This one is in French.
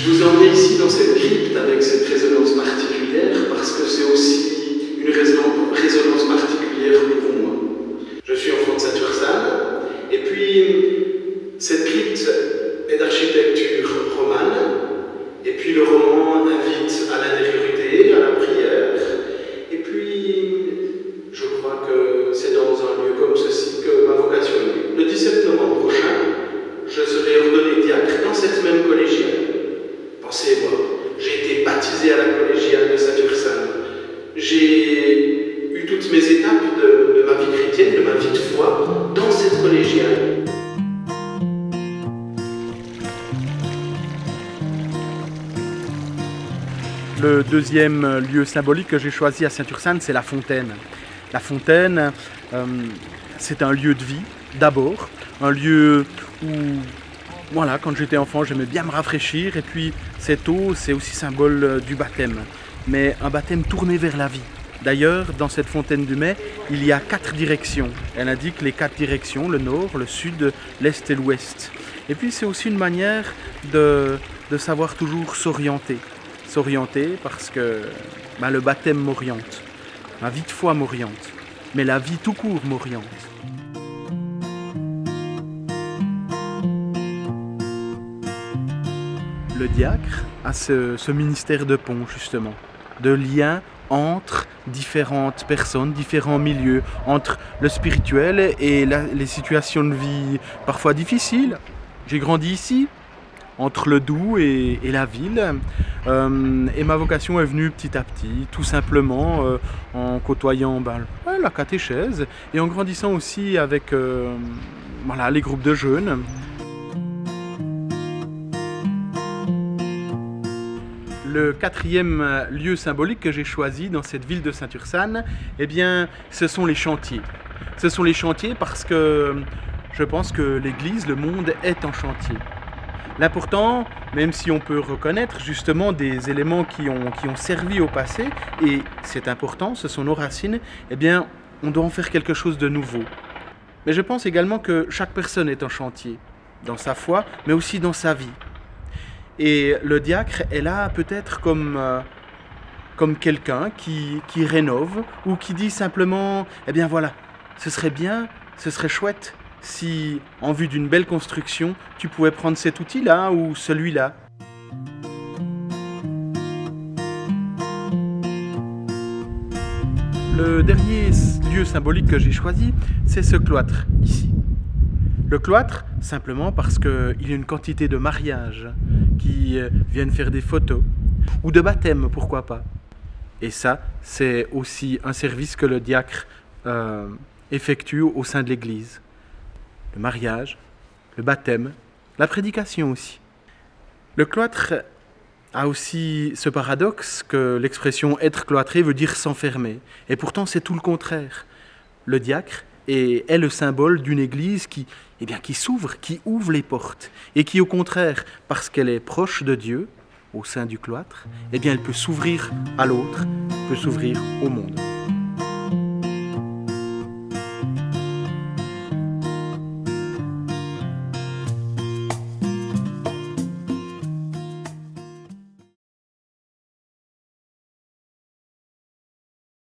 Je vous emmène ici dans cette crypte avec cette résonance particulière parce que c'est aussi une résonance particulière pour moi. Je suis enfant de Saint-Ursanne et puis cette crypte est d'architecture romane et puis le roman invite à l'intériorité, à la prière et puis je crois que c'est dans un lieu comme ceci que ma vocation est née. Le 17 novembre prochain, je serai ordonné diacre dans cette même collégiale. Pensez-moi, j'ai été baptisé à la collégiale de Saint-Ursanne. J'ai eu toutes mes étapes de ma vie chrétienne, de ma vie de foi, dans cette collégiale. Le deuxième lieu symbolique que j'ai choisi à Saint-Ursanne, c'est la fontaine. La fontaine, c'est un lieu de vie, d'abord, un lieu où, voilà, quand j'étais enfant, j'aimais bien me rafraîchir, et puis cette eau, c'est aussi symbole du baptême, mais un baptême tourné vers la vie. D'ailleurs, dans cette fontaine du Mai, il y a 4 directions. Elle indique les 4 directions, le nord, le sud, l'est et l'ouest. Et puis c'est aussi une manière de savoir toujours s'orienter. S'orienter parce que le baptême m'oriente, ma vie de foi m'oriente, mais la vie tout court m'oriente. Le diacre a ce ministère de pont, justement, de lien entre différentes personnes, différents milieux, entre le spirituel et les situations de vie parfois difficiles. J'ai grandi ici, entre le Doubs et la ville, et ma vocation est venue petit à petit, tout simplement en côtoyant la catéchèse et en grandissant aussi avec les groupes de jeunes. Le 4e lieu symbolique que j'ai choisi dans cette ville de Saint-Ursanne, ce sont les chantiers. Ce sont les chantiers parce que je pense que l'Église, le monde est en chantier. L'important, même si on peut reconnaître justement des éléments qui ont servi au passé, et c'est important, ce sont nos racines, on doit en faire quelque chose de nouveau. Mais je pense également que chaque personne est en chantier, dans sa foi, mais aussi dans sa vie. Et le diacre est là peut-être comme quelqu'un qui rénove ou qui dit simplement ce serait bien, ce serait chouette si, en vue d'une belle construction, tu pouvais prendre cet outil-là ou celui-là. Le dernier lieu symbolique que j'ai choisi, c'est ce cloître, ici. Le cloître, simplement parce qu'il y a une quantité de mariages qui viennent faire des photos, ou de baptême, pourquoi pas. Et ça, c'est aussi un service que le diacre effectue au sein de l'Église. Le mariage, le baptême, la prédication aussi. Le cloître a aussi ce paradoxe que l'expression « être cloîtré » veut dire s'enfermer. Et pourtant, c'est tout le contraire. Le diacre est le symbole d'une église qui s'ouvre, qui ouvre les portes et qui, au contraire, parce qu'elle est proche de Dieu, au sein du cloître, elle peut s'ouvrir à l'autre, peut s'ouvrir au monde.